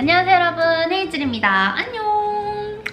안녕하세요 여러분, 헤이즐입니다. 안녕.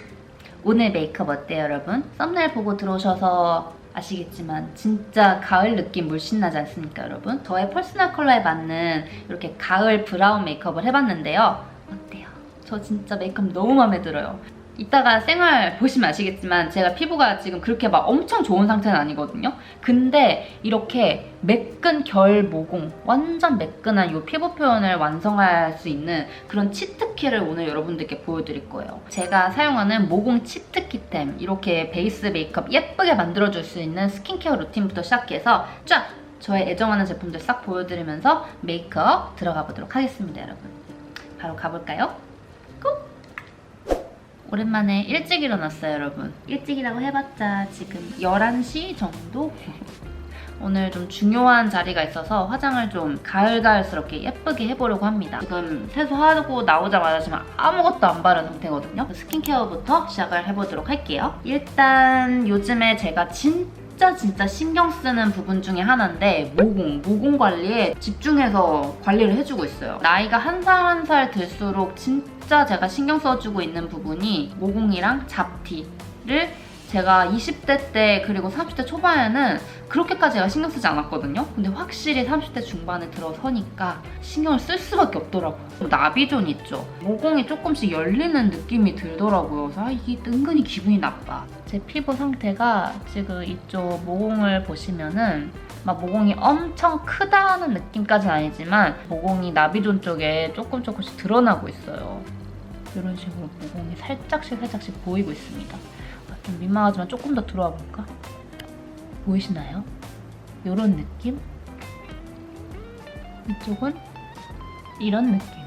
오늘 메이크업 어때요 여러분? 썸네일 보고 들어오셔서 아시겠지만 진짜 가을 느낌 물씬 나지 않습니까 여러분? 저의 퍼스널 컬러에 맞는 이렇게 가을 브라운 메이크업을 해봤는데요. 어때요? 저 진짜 메이크업 너무 마음에 들어요. 이따가 생얼 보시면 아시겠지만 제가 피부가 지금 그렇게 막 엄청 좋은 상태는 아니거든요. 근데 이렇게 매끈 결 모공, 완전 매끈한 이 피부 표현을 완성할 수 있는 그런 치트키를 오늘 여러분들께 보여드릴 거예요. 제가 사용하는 모공 치트키템, 이렇게 베이스 메이크업 예쁘게 만들어줄 수 있는 스킨케어 루틴부터 시작해서 쫙 저의 애정하는 제품들 싹 보여드리면서 메이크업 들어가 보도록 하겠습니다 여러분. 바로 가볼까요? 고! 오랜만에 일찍 일어났어요 여러분. 일찍이라고 해봤자 지금 11시 정도? 오늘 좀 중요한 자리가 있어서 화장을 좀 가을가을스럽게 예쁘게 해보려고 합니다. 지금 세수하고 나오자마자 지금 아무것도 안 바른 상태거든요. 스킨케어부터 시작을 해보도록 할게요. 일단 요즘에 제가 진짜 신경 쓰는 부분 중에 하나인데 모공 관리에 집중해서 관리를 해주고 있어요. 나이가 한 살 한 살 들수록 진짜 제가 신경 써주고 있는 부분이 모공이랑 잡티를 제가 20대 때 그리고 30대 초반에는 그렇게까지 제가 신경 쓰지 않았거든요. 근데 확실히 30대 중반에 들어서니까 신경을 쓸 수밖에 없더라고요. 나비존 있죠? 모공이 조금씩 열리는 느낌이 들더라고요. 그래서 이게 은근히 기분이 나빠. 제 피부 상태가 지금 이쪽 모공을 보시면은 막 모공이 엄청 크다는 느낌까지는 아니지만 모공이 나비존 쪽에 조금씩 드러나고 있어요. 이런 식으로 모공이 살짝씩 보이고 있습니다. 좀 민망하지만 조금 더 들어와 볼까? 보이시나요? 이런 느낌? 이쪽은 이런 느낌.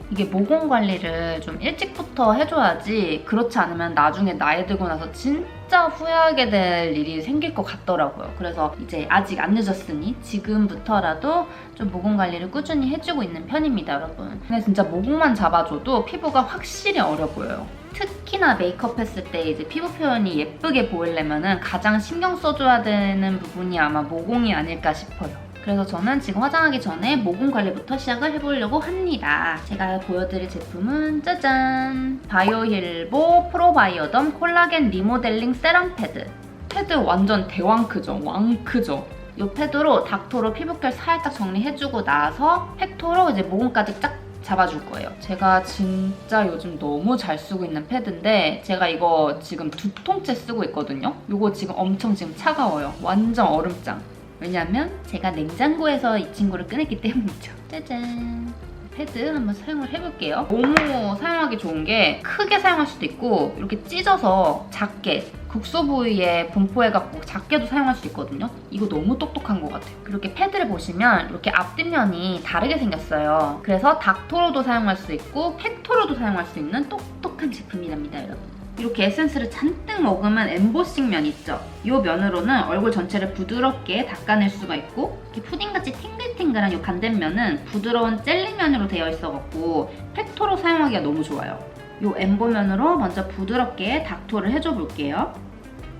이게 모공 관리를 좀 일찍부터 해줘야지 그렇지 않으면 나중에 나이 들고 나서 진짜 후회하게 될 일이 생길 것 같더라고요. 그래서 이제 아직 안 늦었으니 지금부터라도 좀 모공 관리를 꾸준히 해주고 있는 편입니다, 여러분. 근데 진짜 모공만 잡아줘도 피부가 확실히 어려 보여요. 특히나 메이크업 했을 때 이제 피부 표현이 예쁘게 보이려면 가장 신경 써줘야 되는 부분이 아마 모공이 아닐까 싶어요. 그래서 저는 지금 화장하기 전에 모공 관리부터 시작을 해보려고 합니다. 제가 보여드릴 제품은 짜잔! 바이오힐보 프로바이오덤 콜라겐 리모델링 세럼 패드. 패드 완전 대왕 크죠? 왕 크죠? 이 패드로 닥터로 피부결 살짝 정리해주고 나서 팩토로 이제 모공까지 쫙 잡아줄 거예요. 제가 진짜 요즘 너무 잘 쓰고 있는 패드인데 제가 이거 지금 2통째 쓰고 있거든요. 이거 지금 엄청 지금 차가워요. 완전 얼음장. 왜냐면 제가 냉장고에서 이 친구를 꺼냈기 때문이죠. 짜잔! 패드 한번 사용을 해볼게요. 너무 사용하기 좋은 게 크게 사용할 수도 있고 이렇게 찢어서 작게 국소 부위에 분포해갖고 작게도 사용할 수 있거든요. 이거 너무 똑똑한 것 같아요. 이렇게 패드를 보시면 이렇게 앞뒷면이 다르게 생겼어요. 그래서 닥토로도 사용할 수 있고 팩토로도 사용할 수 있는 똑똑한 제품이랍니다, 여러분. 이렇게 에센스를 잔뜩 먹으면 엠보싱 면 있죠? 이 면으로는 얼굴 전체를 부드럽게 닦아낼 수가 있고 이렇게 푸딩같이 탱글탱글한 이 반대면은 부드러운 젤리면으로 되어 있어갖고 팩토로 사용하기가 너무 좋아요. 이 엠보면으로 먼저 부드럽게 닥토를 해줘 볼게요.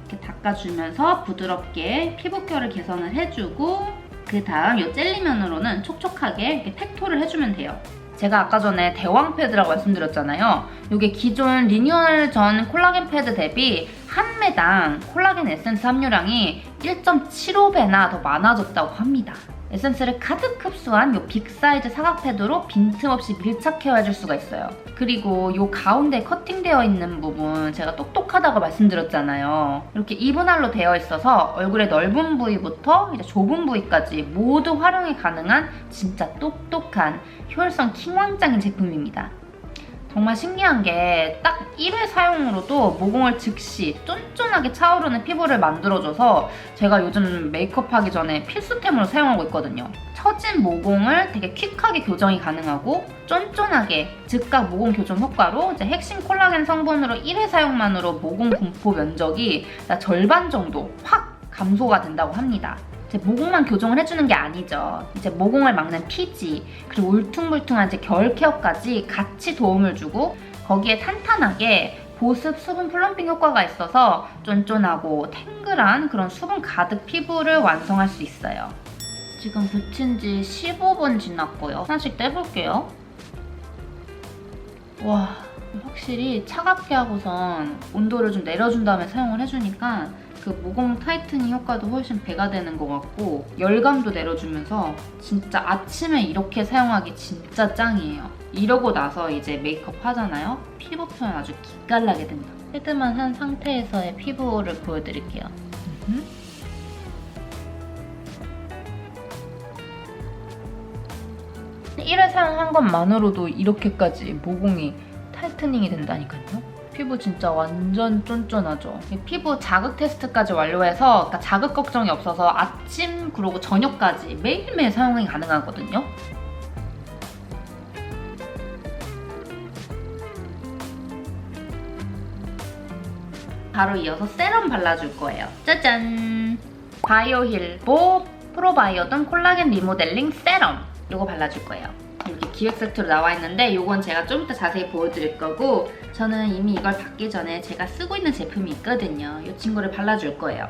이렇게 닦아주면서 부드럽게 피부결을 개선을 해주고 그 다음 이 젤리면으로는 촉촉하게 이렇게 팩토를 해주면 돼요. 제가 아까 전에 대왕 패드라고 말씀드렸잖아요. 이게 기존 리뉴얼 전 콜라겐 패드 대비 한 매당 콜라겐 에센스 함유량이 1.75배나 더 많아졌다고 합니다. 에센스를 가득 흡수한 이 빅 사이즈 사각 패드로 빈틈없이 밀착 케어해줄 수가 있어요. 그리고 이 가운데 커팅되어 있는 부분 제가 똑똑하다고 말씀드렸잖아요. 이렇게 이분할로 되어 있어서 얼굴의 넓은 부위부터 이제 좁은 부위까지 모두 활용이 가능한 진짜 똑똑한 효율성 킹왕짱인 제품입니다. 정말 신기한 게 딱 1회 사용으로도 모공을 즉시 쫀쫀하게 차오르는 피부를 만들어줘서 제가 요즘 메이크업 하기 전에 필수템으로 사용하고 있거든요. 처진 모공을 되게 퀵하게 교정이 가능하고 쫀쫀하게 즉각 모공 교정 효과로 이제 핵심 콜라겐 성분으로 1회 사용만으로 모공 분포 면적이 절반 정도 확 감소가 된다고 합니다. 이제 모공만 교정을 해주는 게 아니죠. 이제 모공을 막는 피지, 그리고 울퉁불퉁한 이제 결 케어까지 같이 도움을 주고 거기에 탄탄하게 보습 수분 플럼핑 효과가 있어서 쫀쫀하고 탱글한 그런 수분 가득 피부를 완성할 수 있어요. 지금 붙인 지 15분 지났고요. 하나씩 떼볼게요. 와, 확실히 차갑게 하고선 온도를 좀 내려준 다음에 사용을 해주니까 그 모공 타이트닝 효과도 훨씬 배가 되는 것 같고 열감도 내려주면서 진짜 아침에 이렇게 사용하기 진짜 짱이에요. 이러고 나서 이제 메이크업 하잖아요? 피부 표현 아주 기깔나게 됩니다. 헤드만 한 상태에서의 피부를 보여드릴게요. 이를 사용한 것만으로도 이렇게까지 모공이 타이트닝이 된다니까요. 피부 진짜 완전 쫀쫀하죠. 피부 자극 테스트까지 완료해서 그러니까 자극 걱정이 없어서 아침 그리고 저녁까지 매일매일 사용이 가능하거든요. 바로 이어서 세럼 발라줄 거예요. 짜잔! 바이오힐 프로바이오돈 콜라겐 리모델링 세럼 이거 발라줄 거예요. 이렇게 기획 세트로 나와 있는데 이건 제가 좀 이따 자세히 보여드릴 거고 저는 이미 이걸 받기 전에 제가 쓰고 있는 제품이 있거든요. 이 친구를 발라줄 거예요.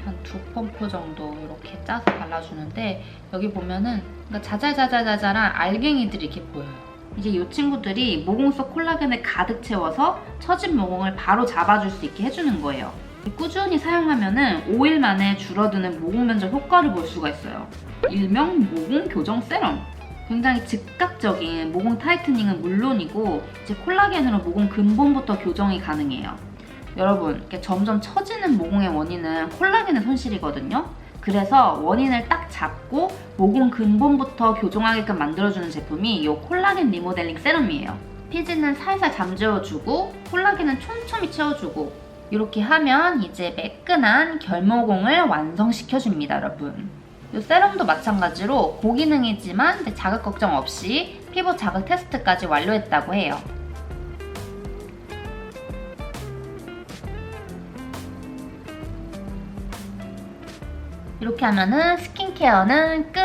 한 2펌프 정도 이렇게 짜서 발라주는데 여기 보면은 자잘자잘자잘한 알갱이들이 이렇게 보여요. 이제 이 친구들이 모공 속 콜라겐을 가득 채워서 처진 모공을 바로 잡아줄 수 있게 해주는 거예요. 꾸준히 사용하면은 5일 만에 줄어드는 모공 면적 효과를 볼 수가 있어요. 일명 모공 교정 세럼. 굉장히 즉각적인 모공 타이트닝은 물론이고 이제 콜라겐으로 모공 근본부터 교정이 가능해요. 여러분, 이렇게 점점 처지는 모공의 원인은 콜라겐의 손실이거든요. 그래서 원인을 딱 잡고 모공 근본부터 교정하게끔 만들어주는 제품이 이 콜라겐 리모델링 세럼이에요. 피지는 살살 잠재워주고 콜라겐은 촘촘히 채워주고 이렇게 하면 이제 매끈한 결모공을 완성시켜줍니다, 여러분. 이 세럼도 마찬가지로 고기능이지만 자극 걱정 없이 피부 자극 테스트까지 완료했다고 해요. 이렇게 하면은 스킨케어는 끝!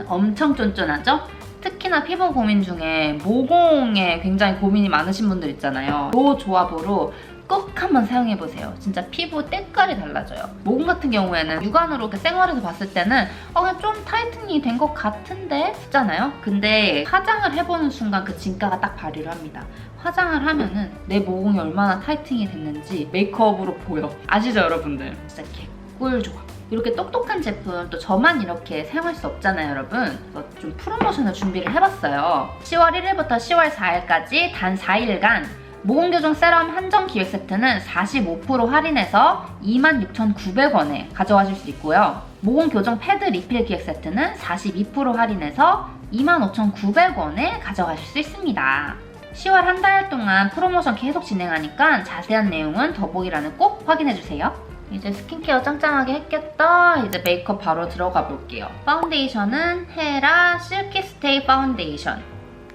엄청 쫀쫀하죠? 특히나 피부 고민 중에 모공에 굉장히 고민이 많으신 분들 있잖아요. 이 조합으로 꼭 한번 사용해보세요. 진짜 피부 때깔이 달라져요. 모공 같은 경우에는 육안으로 이렇게 생얼에서 봤을 때는 그냥 좀 타이트닝이 된 것 같은데? 싶잖아요? 근데 화장을 해보는 순간 그 진가가 딱 발휘를 합니다. 화장을 하면은 내 모공이 얼마나 타이팅이 됐는지 메이크업으로 보여. 아시죠, 여러분들? 진짜 개꿀 조합. 이렇게 똑똑한 제품 또 저만 이렇게 사용할 수 없잖아요, 여러분. 그래서 좀 프로모션을 준비를 해봤어요. 10월 1일부터 10월 4일까지 단 4일간 모공교정 세럼 한정 기획 세트는 45% 할인해서 26,900원에 가져가실 수 있고요. 모공교정 패드 리필 기획 세트는 42% 할인해서 25,900원에 가져가실 수 있습니다. 10월 한 달 동안 프로모션 계속 진행하니까 자세한 내용은 더보기란을 꼭 확인해주세요. 이제 스킨케어 짱짱하게 했겠다. 이제 메이크업 바로 들어가 볼게요. 파운데이션은 헤라 실키 스테이 파운데이션.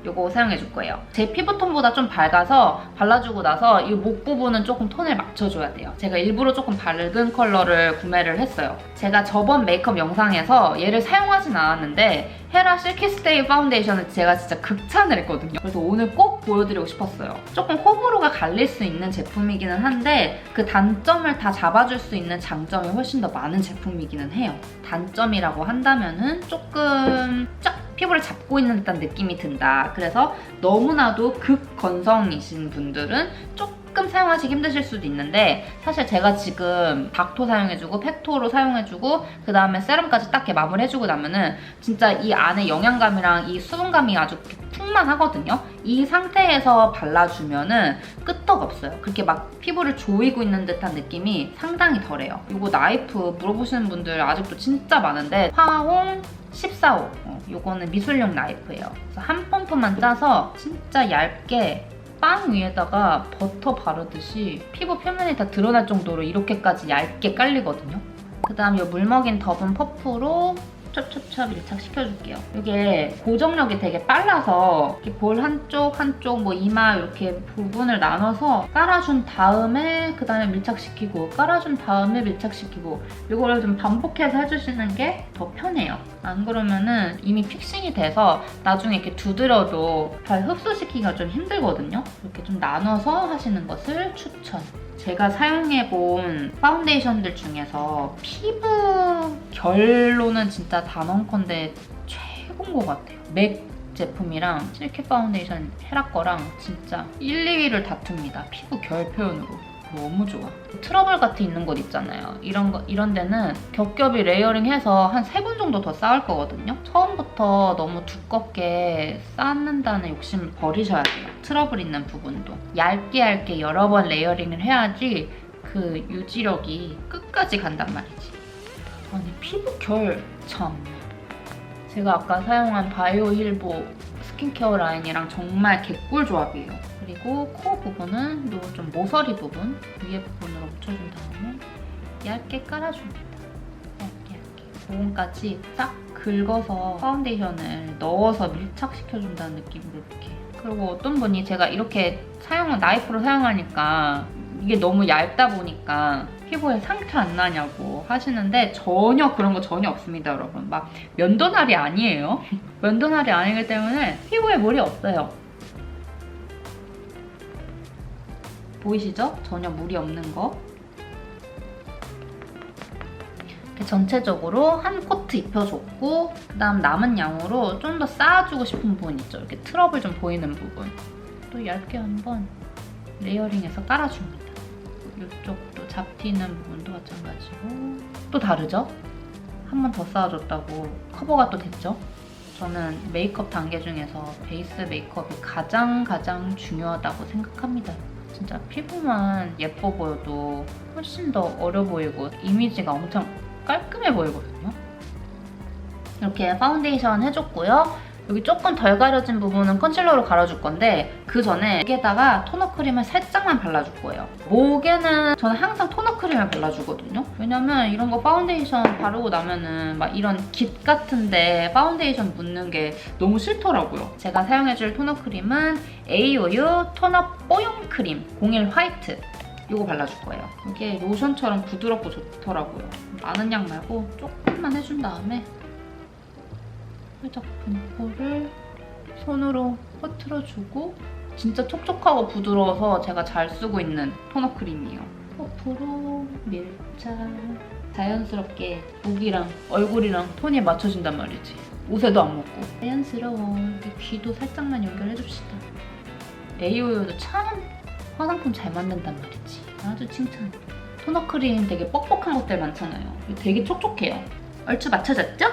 이거 사용해줄 거예요. 제 피부톤보다 좀 밝아서 발라주고 나서 이 목 부분은 조금 톤을 맞춰줘야 돼요. 제가 일부러 조금 밝은 컬러를 구매를 했어요. 제가 저번 메이크업 영상에서 얘를 사용하진 않았는데 헤라 실키스테이 파운데이션을 제가 진짜 극찬을 했거든요. 그래서 오늘 꼭 보여드리고 싶었어요. 조금 호불호가 갈릴 수 있는 제품이기는 한데 그 단점을 다 잡아줄 수 있는 장점이 훨씬 더 많은 제품이기는 해요. 단점이라고 한다면은 조금 쫙 피부를 잡고 있는 듯한 느낌이 든다. 그래서 너무나도 극건성이신 분들은 조금 사용하시기 힘드실 수도 있는데 사실 제가 지금 닥토 사용해주고 팩토로 사용해주고 그 다음에 세럼까지 딱 이렇게 마무리해주고 나면은 진짜 이 안에 영양감이랑 이 수분감이 아주 풍만하거든요. 이 상태에서 발라주면은 끄떡없어요. 그렇게 막 피부를 조이고 있는 듯한 느낌이 상당히 덜해요. 이거 나이프 물어보시는 분들 아직도 진짜 많은데 화홍 14호 이거는 미술용 나이프예요. 그래서 한 펌프만 짜서 진짜 얇게 빵 위에다가 버터 바르듯이 피부 표면이 다 드러날 정도로 이렇게까지 얇게 깔리거든요. 그 다음 이 물먹인 더분 퍼프로 첩첩첩 밀착시켜줄게요. 이게 고정력이 되게 빨라서 이렇게 볼 한쪽 뭐 이마 이렇게 부분을 나눠서 깔아준 다음에 그 다음에 밀착시키고 깔아준 다음에 밀착시키고 이거를 좀 반복해서 해주시는 게 더 편해요. 안 그러면은 이미 픽싱이 돼서 나중에 이렇게 두드려도 잘 흡수시키기가 좀 힘들거든요. 이렇게 좀 나눠서 하시는 것을 추천. 제가 사용해본 파운데이션들 중에서 피부 결로는 진짜 단언컨대 최고인 것 같아요. 맥 제품이랑 실키 파운데이션 헤라 거랑 진짜 1, 2위를 다툽니다. 피부 결 표현으로. 너무 좋아. 트러블 같은 있는 곳 있잖아요. 이런 데는 겹겹이 레이어링해서 한 3번 정도 더 쌓을 거거든요. 처음부터 너무 두껍게 쌓는다는 욕심을 버리셔야 돼요. 트러블 있는 부분도. 얇게 여러 번 레이어링을 해야지 그 유지력이 끝까지 간단 말이지. 아니 피부 결 참. 제가 아까 사용한 바이오 힐보 스킨케어 라인이랑 정말 개꿀 조합이에요. 그리고 코 부분은 요 좀 모서리 부분 위에 부분으로 묻혀준 다음에 얇게 깔아줍니다. 얇게. 부분까지 싹 긁어서 파운데이션을 넣어서 밀착시켜준다는 느낌으로 이렇게. 그리고 어떤 분이 제가 이렇게 나이프로 사용하니까 이게 너무 얇다 보니까 피부에 상처 안 나냐고 하시는데 전혀 그런 거 전혀 없습니다, 여러분. 막 면도날이 아니에요. 면도날이 아니기 때문에 피부에 물이 없어요. 보이시죠? 전혀 물이 없는 거. 이렇게 전체적으로 한 코트 입혀줬고 그다음 남은 양으로 좀 더 쌓아주고 싶은 부분 있죠? 이렇게 트러블 좀 보이는 부분. 또 얇게 한번 레이어링해서 깔아줍니다. 이쪽도 잡티는 부분도 마찬가지고. 또 다르죠? 한 번 더 쌓아줬다고 커버가 또 됐죠? 저는 메이크업 단계 중에서 베이스 메이크업이 가장 중요하다고 생각합니다. 진짜 피부만 예뻐 보여도 훨씬 더 어려 보이고 이미지가 엄청 깔끔해 보이거든요. 이렇게 파운데이션 해줬고요. 여기 조금 덜 가려진 부분은 컨실러로 가려줄 건데 그 전에 목에다가 토너 크림을 살짝만 발라줄 거예요. 목에는 저는 항상 토너 크림을 발라주거든요. 왜냐면 이런 거 파운데이션 바르고 나면은 막 이런 깃 같은데 파운데이션 묻는 게 너무 싫더라고요. 제가 사용해줄 토너 크림은 AOU 토너 뽀용 크림 01 화이트. 이거 발라줄 거예요. 이게 로션처럼 부드럽고 좋더라고요. 많은 양 말고 조금만 해준 다음에 살짝 분포를 손으로 퍼트려주고 진짜 촉촉하고 부드러워서 제가 잘 쓰고 있는 토너 크림이에요. 퍼프로 밀착. 자연스럽게 목이랑 얼굴이랑 톤이 맞춰진단 말이지. 옷에도 안 묻고. 자연스러워. 귀도 살짝만 연결해줍시다. AOU도 참 화장품 잘 만든단 말이지. 아주 칭찬. 토너 크림 되게 뻑뻑한 것들 많잖아요. 되게 촉촉해요. 얼추 맞춰졌죠?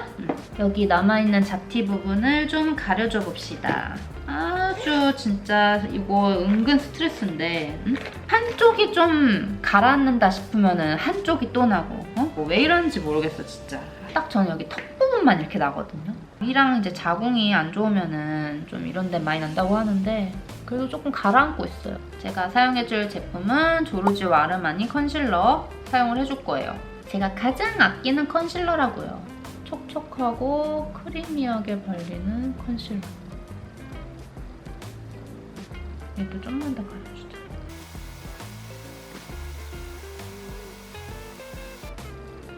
여기 남아있는 잡티 부분을 좀 가려줘 봅시다. 아주 진짜 이거 은근 스트레스인데 한쪽이 좀 가라앉는다 싶으면 한쪽이 또 나고 왜 이러는지 모르겠어 진짜. 딱 저는 여기 턱 부분만 이렇게 나거든요. 이랑 이제 자궁이 안 좋으면 좀 이런 데 많이 난다고 하는데 그래도 조금 가라앉고 있어요. 제가 사용해줄 제품은 조르지오 아르마니 컨실러 사용을 해줄 거예요. 제가 가장 아끼는 컨실러라고요. 촉촉하고 크리미하게 발리는 컨실러. 얘도 좀만 더 가려주자.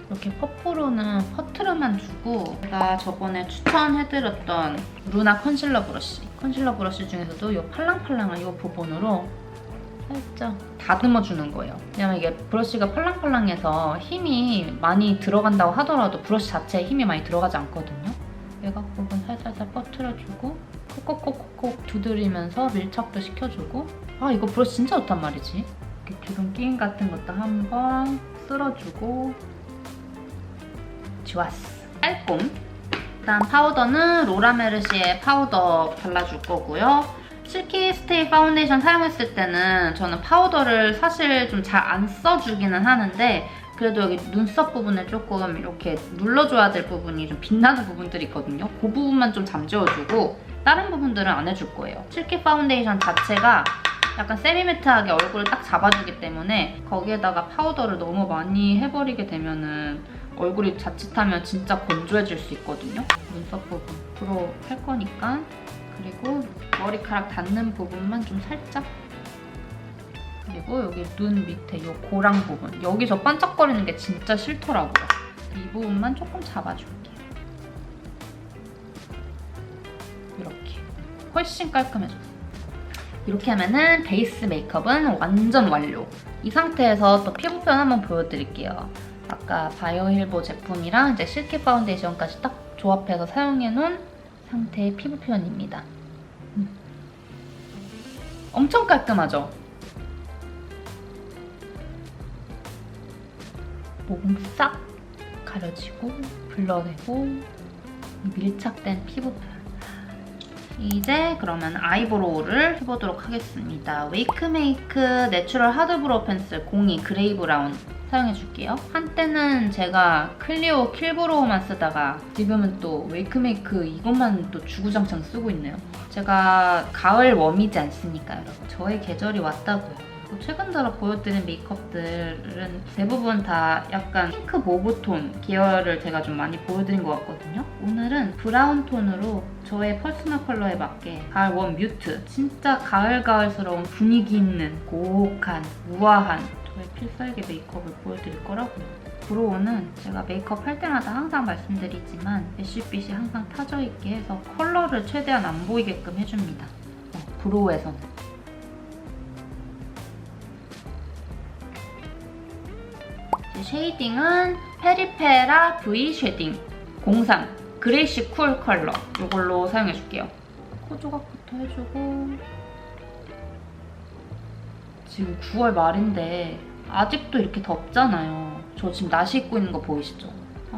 이렇게 퍼프로는 퍼트려만 주고 제가 저번에 추천해드렸던 루나 컨실러 브러쉬. 컨실러 브러쉬 중에서도 이 팔랑팔랑한 이 부분으로 살짝 다듬어주는 거예요. 왜냐면 이게 브러쉬가 팔랑팔랑해서 힘이 많이 들어간다고 하더라도 브러쉬 자체에 힘이 많이 들어가지 않거든요. 외곽 부분 살살살 퍼트려주고 콕콕콕콕 두드리면서 밀착도 시켜주고. 아 이거 브러쉬 진짜 좋단 말이지. 이렇게 주름 끼임 같은 것도 한번 쓸어주고. 좋았어. 깔끔. 일단 파우더는 로라메르시의 파우더 발라줄 거고요. 실키 스테이 파운데이션 사용했을 때는 저는 파우더를 사실 좀 잘 안 써주기는 하는데 그래도 여기 눈썹 부분을 조금 이렇게 눌러줘야 될 부분이 좀 빛나는 부분들이 있거든요. 그 부분만 좀 잠재워주고 다른 부분들은 안 해줄 거예요. 실키 파운데이션 자체가 약간 세미매트하게 얼굴을 딱 잡아주기 때문에 거기에다가 파우더를 너무 많이 해버리게 되면은 얼굴이 자칫하면 진짜 건조해질 수 있거든요. 눈썹 부분 앞으로 할 거니까. 그리고 머리카락 닿는 부분만 좀 살짝. 그리고 여기 눈 밑에 이 고랑 부분. 여기서 반짝거리는 게 진짜 싫더라고요. 이 부분만 조금 잡아줄게요. 이렇게. 훨씬 깔끔해졌어요. 이렇게 하면은 베이스 메이크업은 완전 완료. 이 상태에서 또 피부 표현 한번 보여드릴게요. 아까 바이오 힐보 제품이랑 이제 실키 파운데이션까지 딱 조합해서 사용해놓은 상태의 피부 표현입니다. 엄청 깔끔하죠? 모공 싹 가려지고 블러내고 밀착된 피부 표현. 이제 그러면 아이브로우를 해보도록 하겠습니다. 웨이크메이크 내추럴 하드브로우 펜슬 02 그레이 브라운 사용해줄게요. 한때는 제가 클리오 킬브로우만 쓰다가 지금은 또 웨이크메이크 이것만 또 주구장창 쓰고 있네요. 제가 가을 웜이지 않습니까, 여러분? 저의 계절이 왔다고요. 최근 들어 보여드린 메이크업들은 대부분 다 약간 핑크 모브톤 계열을 제가 좀 많이 보여드린 것 같거든요. 오늘은 브라운 톤으로 저의 퍼스널 컬러에 맞게 가을 웜 뮤트, 진짜 가을가을스러운 분위기 있는 고혹한, 우아한 저의 필살기 메이크업을 보여드릴 거라고요. 브로우는 제가 메이크업 할 때마다 항상 말씀드리지만 애쉬빛이 항상 타져있게 해서 컬러를 최대한 안 보이게끔 해줍니다. 브로우에서는. 쉐이딩은 페리페라 V 쉐딩 03 그레이시 쿨 컬러 이걸로 사용해줄게요. 코 조각부터 해주고 지금 9월 말인데 아직도 이렇게 덥잖아요. 저 지금 나시 입고 있는 거 보이시죠?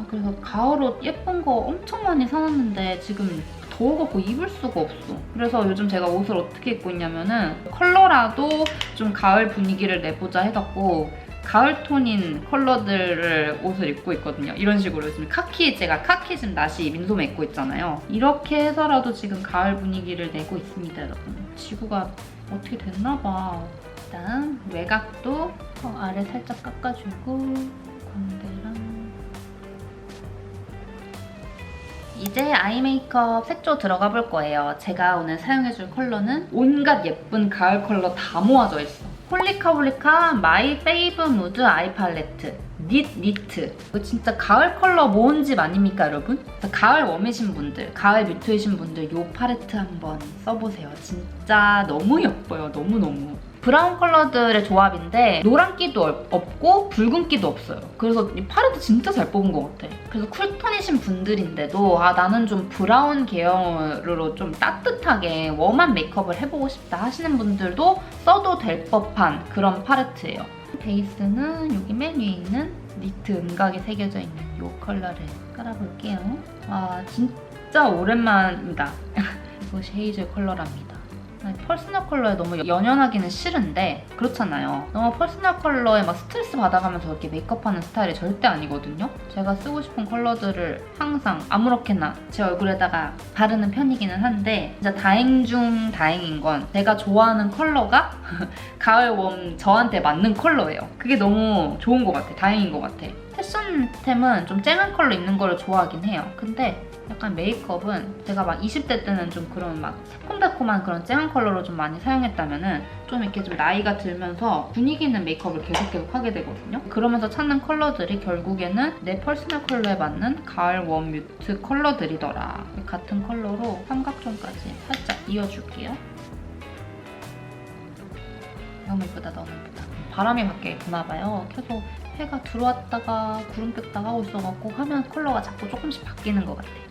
그래서 가을옷 예쁜 거 엄청 많이 사놨는데 지금 더워갖고 입을 수가 없어. 그래서 요즘 제가 옷을 어떻게 입고 있냐면은 컬러라도 좀 가을 분위기를 내보자 해갖고 가을 톤인 컬러들을 옷을 입고 있거든요. 이런 식으로 요즘 제가 카키 지금 나시 민소매 입고 있잖아요. 이렇게 해서라도 지금 가을 분위기를 내고 있습니다, 여러분. 지구가 어떻게 됐나봐. 일단 외곽도 아래 살짝 깎아주고 광대랑 이제 아이 메이크업 색조 들어가 볼 거예요. 제가 오늘 사용해줄 컬러는 온갖 예쁜 가을 컬러 다 모아져 있어. 홀리카홀리카 마이 페이브 무드 아이 팔레트 니트. 이거 진짜 가을 컬러 모은 집 아닙니까, 여러분? 가을 웜이신 분들, 가을 뮤트이신 분들 이 팔레트 한번 써보세요. 진짜 너무 예뻐요. 너무너무. 브라운 컬러들의 조합인데 노란기도 없고 붉은기도 없어요. 그래서 이 팔레트 진짜 잘 뽑은 것 같아. 그래서 쿨톤이신 분들인데도 나는 좀 브라운 계열로 좀 따뜻하게 웜한 메이크업을 해보고 싶다 하시는 분들도 써도 될 법한 그런 팔레트예요. 베이스는 여기 맨 위에 있는 니트 음각이 새겨져 있는 이 컬러를 깔아볼게요. 진짜 오랜만입니다. 이것이 헤이즐 컬러랍니다. 퍼스널 컬러에 너무 연연하기는 싫은데 그렇잖아요. 너무 퍼스널 컬러에 막 스트레스 받아가면서 이렇게 메이크업하는 스타일이 절대 아니거든요. 제가 쓰고 싶은 컬러들을 항상 아무렇게나 제 얼굴에다가 바르는 편이기는 한데 진짜 다행 중 다행인 건 제가 좋아하는 컬러가 가을 웜 저한테 맞는 컬러예요. 그게 너무 좋은 것 같아. 다행인 것 같아. 패션템은 좀 쨍한 컬러 입는 거를 좋아하긴 해요. 근데 약간 메이크업은 제가 막 20대 때는 좀 그런 막 새콤달콤한 그런 쨍한 컬러로 좀 많이 사용했다면은 좀 이렇게 좀 나이가 들면서 분위기 있는 메이크업을 계속 하게 되거든요. 그러면서 찾는 컬러들이 결국에는 내 퍼스널 컬러에 맞는 가을 웜 뮤트 컬러들이더라. 같은 컬러로 삼각존까지 살짝 이어줄게요. 너무 예쁘다, 너무 예쁘다. 바람이 밖에 부나봐요. 계속 해가 들어왔다가 구름 꼈다가 하고 있어갖고 화면 컬러가 자꾸 조금씩 바뀌는 것 같아요.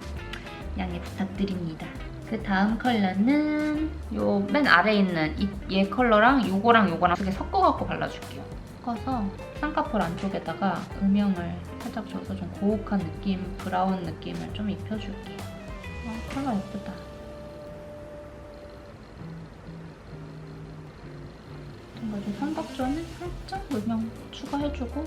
양해 부탁드립니다. 그 다음 컬러는 요 맨 아래에 있는 얘 컬러랑 요거랑 두 개 섞어갖고 발라줄게요. 섞어서 쌍꺼풀 안쪽에다가 음영을 살짝 줘서 좀 고혹한 느낌, 브라운 느낌을 좀 입혀줄게요. 컬러 예쁘다. 그래서 삼각존에 살짝 음영 추가해주고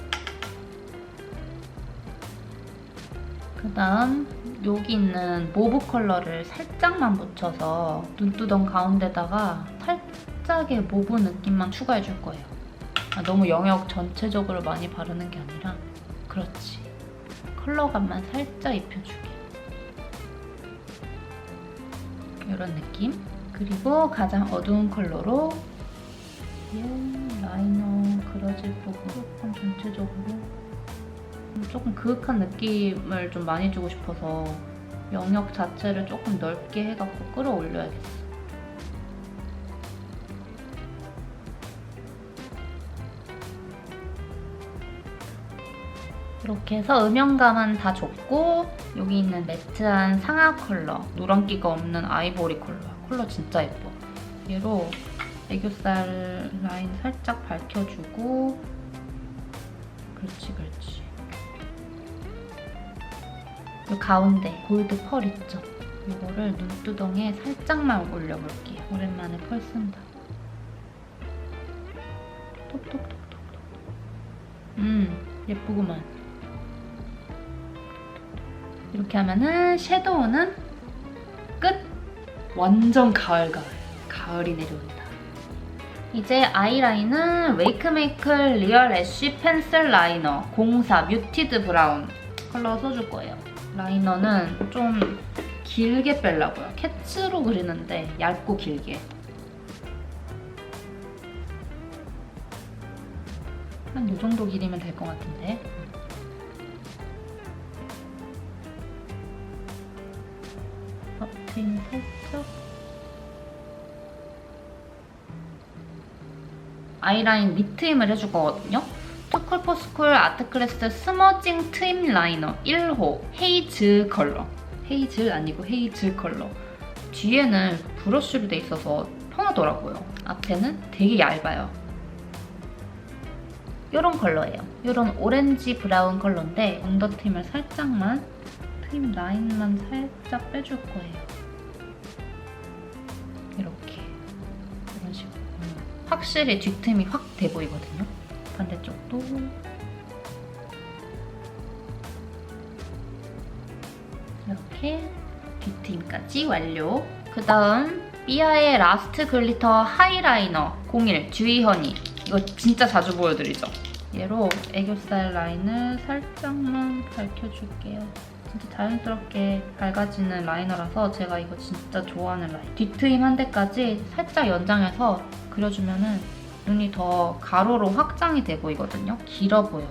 그 다음 여기 있는 모브 컬러를 살짝만 묻혀서 눈두덩 가운데다가 살짝의 모브 느낌만 추가해줄 거예요. 너무 영역 전체적으로 많이 바르는 게 아니라 그렇지. 컬러감만 살짝 입혀줄게. 이런 느낌. 그리고 가장 어두운 컬러로 라이너 그려질 부분 전체적으로 조금 그윽한 느낌을 좀 많이 주고 싶어서 영역 자체를 조금 넓게 해갖고 끌어올려야겠어. 이렇게 해서 음영감은 다 줬고 여기 있는 매트한 상아 컬러, 누런기가 없는 아이보리 컬러 진짜 예뻐. 얘로 애교살 라인 살짝 밝혀주고 그렇지. 이 가운데 골드 펄 있죠? 이거를 눈두덩이에 살짝만 올려볼게요. 오랜만에 펄 쓴다. 톡톡톡톡톡. 예쁘구만. 이렇게 하면은 섀도우는 끝! 완전 가을이 내려온다. 이제 아이라인은 웨이크메이크 리얼 애쉬 펜슬 라이너 04 뮤티드 브라운 컬러 써줄 거예요. 라이너는 좀 길게 빼려고요. 캐츠로 그리는데 얇고 길게. 한 이 정도 길이면 될 것 같은데. 트임 살짝. 아이라인 밑트임을 해줄 거거든요. 투쿨포스쿨 아트클래스 스머징 트임 라이너 1호 헤이즈 컬러. 헤이즐 아니고 헤이즐 컬러. 뒤에는 브러쉬로 돼 있어서 편하더라고요. 앞에는 되게 얇아요. 이런 컬러예요. 이런 오렌지 브라운 컬러인데 언더트임을 살짝만, 트임 라인만 살짝 빼줄 거예요. 이렇게. 이런 식으로. 확실히 뒷트임이 확 돼 보이거든요. 반대쪽도. 이렇게 뒷트임까지 완료. 그 다음 삐아의 라스트 글리터 하이라이너 01 듀이 허니. 이거 진짜 자주 보여드리죠? 얘로 애교살 라인을 살짝만 밝혀줄게요. 진짜 자연스럽게 밝아지는 라이너라서 제가 이거 진짜 좋아하는 라인. 뒷트임 한 대까지 살짝 연장해서 그려주면은 눈이 더 가로로 확장이 돼 보이거든요. 길어 보여.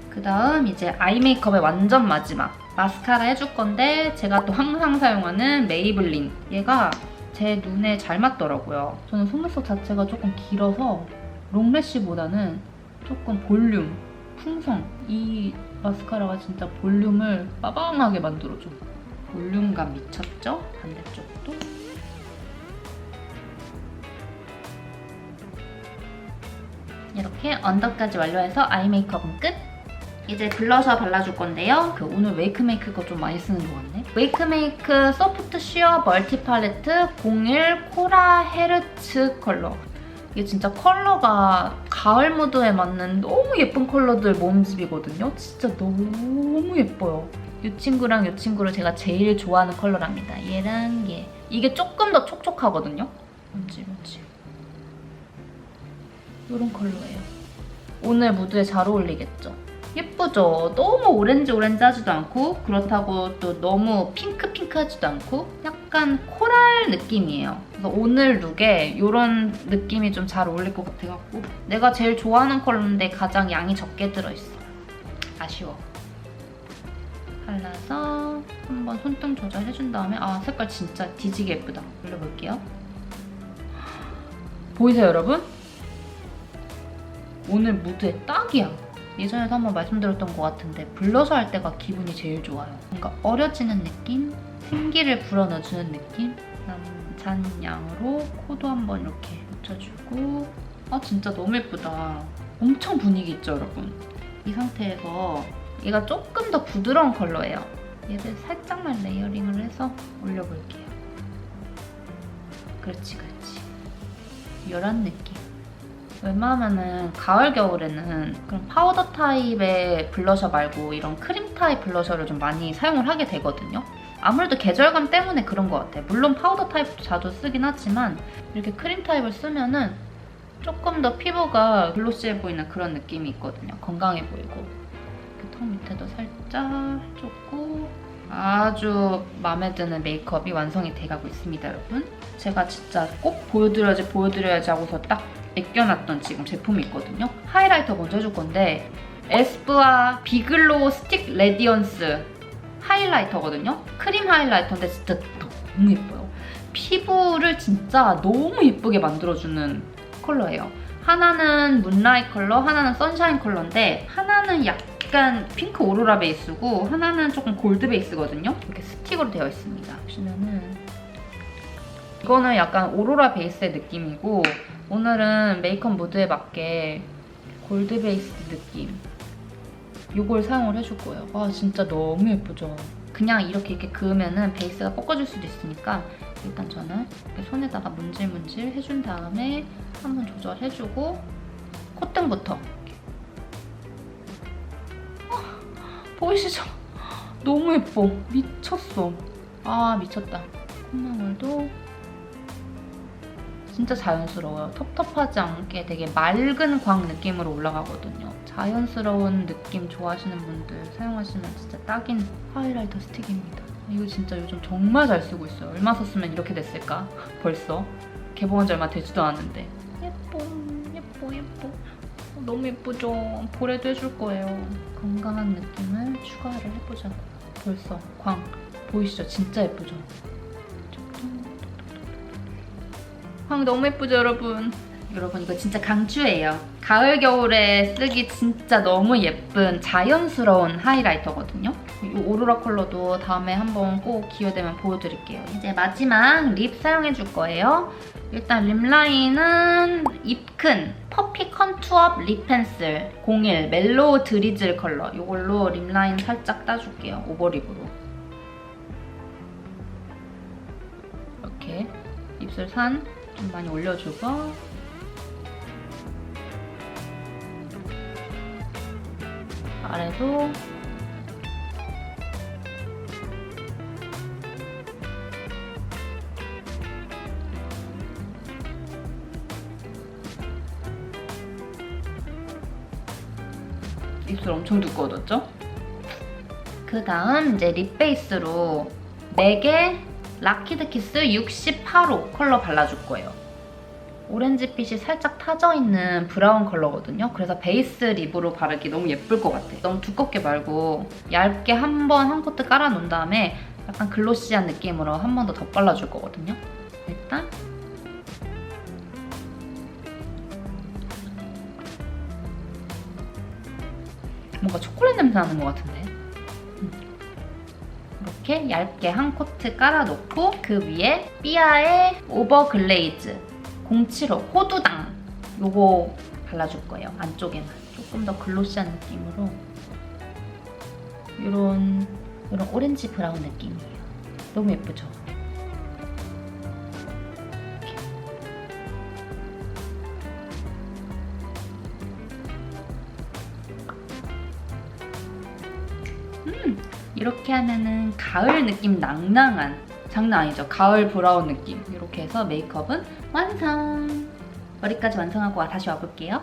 그 다음 이제 아이 메이크업의 완전 마지막 마스카라 해줄 건데 제가 또 항상 사용하는 메이블린. 얘가 제 눈에 잘 맞더라고요. 저는 속눈썹 자체가 조금 길어서 롱래쉬보다는 조금 볼륨, 풍성. 이 마스카라가 진짜 볼륨을 빠방하게 만들어줘. 볼륨감 미쳤죠? 반대쪽도. 이렇게 언더까지 완료해서 아이 메이크업은 끝! 이제 블러셔 발라줄 건데요. 오늘 웨이크메이크 거 좀 많이 쓰는 것 같네. 웨이크메이크 소프트 쉬어 멀티 팔레트 01 코라 헤르츠 컬러. 이게 진짜 컬러가 가을 무드에 맞는 너무 예쁜 컬러들 모음집이거든요. 진짜 너무 예뻐요. 이 친구랑 이 친구를 제가 제일 좋아하는 컬러랍니다. 얘랑 얘. 이게 조금 더 촉촉하거든요. 뭔지. 이런 컬러예요. 오늘 무드에 잘 어울리겠죠? 예쁘죠? 너무 오렌지하지도 않고 그렇다고 또 너무 핑크하지도 않고 약간 코랄 느낌이에요. 그래서 오늘 룩에 이런 느낌이 좀 잘 어울릴 것 같아갖고 내가 제일 좋아하는 컬러인데 가장 양이 적게 들어있어. 아쉬워. 발라서 한번 손등 조절해준 다음에 색깔 진짜 뒤지게 예쁘다. 올려볼게요. 보이세요, 여러분? 오늘 무드에 딱이야. 예전에도 한번 말씀드렸던 것 같은데 블러셔 할 때가 기분이 제일 좋아요. 뭔가 어려지는 느낌? 생기를 불어넣어주는 느낌? 잔양으로 코도 한번 이렇게 묻혀주고 진짜 너무 예쁘다. 엄청 분위기 있죠, 여러분? 이 상태에서 얘가 조금 더 부드러운 컬러예요. 얘를 살짝만 레이어링을 해서 올려볼게요. 그렇지. 이런 느낌. 웬만하면은 가을, 겨울에는 그런 파우더 타입의 블러셔 말고 이런 크림 타입 블러셔를 좀 많이 사용을 하게 되거든요. 아무래도 계절감 때문에 그런 것 같아요. 물론 파우더 타입도 자주 쓰긴 하지만 이렇게 크림 타입을 쓰면은 조금 더 피부가 글로시해 보이는 그런 느낌이 있거든요. 건강해 보이고. 이렇게 턱 밑에도 살짝 해줬고 아주 마음에 드는 메이크업이 완성이 돼가고 있습니다, 여러분. 제가 진짜 꼭 보여드려야지 하고서 딱 애껴놨던 지금 제품이 있거든요. 하이라이터 먼저 해줄 건데 에스쁘아 비글로우 스틱 레디언스 하이라이터거든요. 크림 하이라이터인데 진짜 너무 예뻐요. 피부를 진짜 너무 예쁘게 만들어주는 컬러예요. 하나는 문라이트 컬러, 하나는 선샤인 컬러인데 하나는 약간 핑크 오로라 베이스고 하나는 조금 골드 베이스거든요. 이렇게 스틱으로 되어 있습니다. 보시면은 이거는 약간 오로라 베이스의 느낌이고 오늘은 메이크업 무드에 맞게 골드 베이스 느낌 이걸 사용을 해줄 거예요. 아 진짜 너무 예쁘죠? 그냥 이렇게 그으면은 베이스가 꺾어질 수도 있으니까 일단 저는 이렇게 손에다가 문질문질 해준 다음에 한번 조절해주고 콧등부터 보이시죠? 너무 예뻐. 미쳤어. 아 미쳤다. 콧망울도 진짜 자연스러워요. 텁텁하지 않게 되게 맑은 광 느낌으로 올라가거든요. 자연스러운 느낌 좋아하시는 분들 사용하시면 진짜 딱인 하이라이터 스틱입니다. 이거 진짜 요즘 정말 잘 쓰고 있어요. 얼마 썼으면 이렇게 됐을까? 벌써 개봉한 지 얼마 되지도 않았는데 예뻐 예뻐 예뻐. 너무 예쁘죠? 볼에도 해줄 거예요. 건강한 느낌을 추가를 해보자고요. 벌써 광 보이시죠? 진짜 예쁘죠? 광 너무 예쁘죠 여러분? 여러분 이거 진짜 강추예요. 가을 겨울에 쓰기 진짜 너무 예쁜 자연스러운 하이라이터거든요. 이 오로라 컬러도 다음에 한번 꼭 기회되면 보여드릴게요. 이제 마지막 립 사용해줄 거예요. 일단 립 라인은 입큰 퍼피 컨투어 립 펜슬 01 멜로우 드리즐 컬러 이걸로 립 라인 살짝 따줄게요. 오버립으로 이렇게 입술 산 좀 많이 올려주고 아래도 입술 엄청 두꺼워졌죠? 그 다음 이제 립 베이스로 맥의 라키드 키스 68호 컬러 발라줄 거예요. 오렌지빛이 살짝 타져있는 브라운 컬러거든요. 그래서 베이스 립으로 바르기 너무 예쁠 것 같아요. 너무 두껍게 말고 얇게 한 코트 깔아놓은 다음에 약간 글로시한 느낌으로 한 번 더 덧발라줄 거거든요. 일단 뭔가 초콜릿 냄새 나는 것 같은데? 이렇게 얇게 한 코트 깔아놓고 그 위에 삐아의 오버글레이즈 075 호두당 요거 발라줄 거예요. 안쪽에만 조금 더 글로시한 느낌으로 이런 오렌지 브라운 느낌이에요. 너무 예쁘죠? 이렇게 하면은 가을 느낌 낭낭한 장난 아니죠? 가을 브라운 느낌 이렇게 해서 메이크업은 완성! 머리까지 완성하고 다시 와볼게요.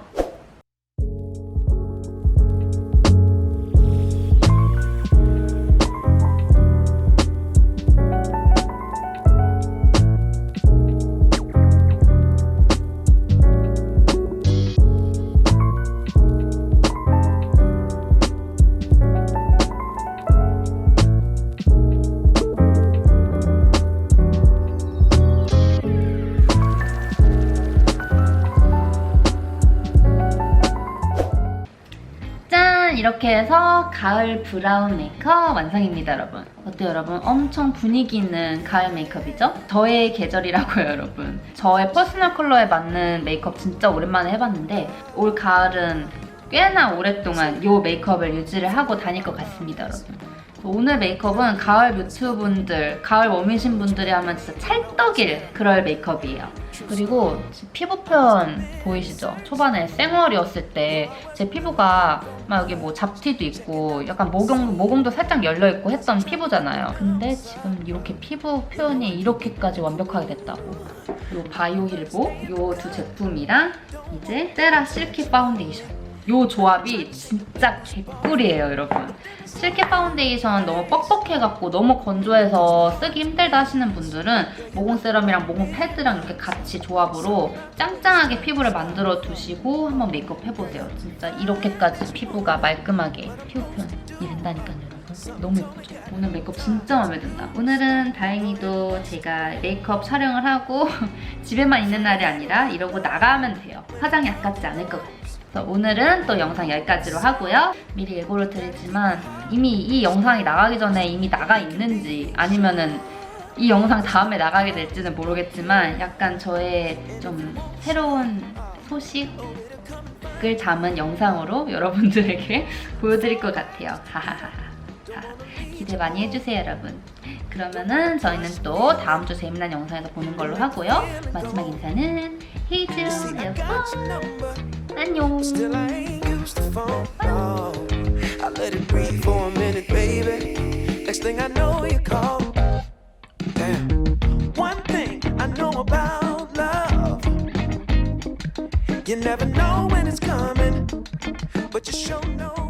이렇게 해서 가을 브라운 메이크업 완성입니다, 여러분. 어때요, 여러분? 엄청 분위기 있는 가을 메이크업이죠? 저의 계절이라고요, 여러분. 저의 퍼스널 컬러에 맞는 메이크업 진짜 오랜만에 해봤는데 올 가을은 꽤나 오랫동안 이 메이크업을 유지를 하고 다닐 것 같습니다, 여러분. 오늘 메이크업은 가을 뮤트분들, 가을 웜이신 분들이 하면 진짜 찰떡일 그럴 메이크업이에요. 그리고 피부 표현 보이시죠? 초반에 생얼이었을 때 제 피부가 막 여기 뭐 잡티도 있고 약간 모공도 살짝 열려있고 했던 피부잖아요. 근데 지금 이렇게 피부 표현이 이렇게까지 완벽하게 됐다고. 요 바이오힐보 요 두 제품이랑 이제 세라 실키 파운데이션 요 조합이 진짜 개꿀이에요, 여러분. 실키 파운데이션 너무 뻑뻑해갖고 너무 건조해서 쓰기 힘들다 하시는 분들은 모공 세럼이랑 모공 패드랑 이렇게 같이 조합으로 짱짱하게 피부를 만들어 두시고 한번 메이크업 해보세요. 진짜 이렇게까지 피부가 말끔하게 피부 표현이 된다니까요, 여러분. 너무 예쁘죠? 오늘 메이크업 진짜 마음에 든다. 오늘은 다행히도 제가 메이크업 촬영을 하고 집에만 있는 날이 아니라 이러고 나가면 돼요. 화장이 아깝지 않을 것 같아요. 그래서 오늘은 또 영상 여기까지로 하고요. 미리 예고를 드리지만 이미 이 영상이 나가기 전에 이미 나가 있는지 아니면은 이 영상 다음에 나가게 될지는 모르겠지만 약간 저의 좀 새로운 소식을 담은 영상으로 여러분들에게 보여드릴 것 같아요. 하하하. 기대 많이 해주세요, 여러분. 그러면은 저희는 또 다음 주 재미난 영상에서 보는 걸로 하고요. 마지막 인사는 헤이즈였고 안녕. I let it breathe for a minute, baby. Next thing I know, you call. Damn. One thing I know about love, you never know when it's coming, but you sure know.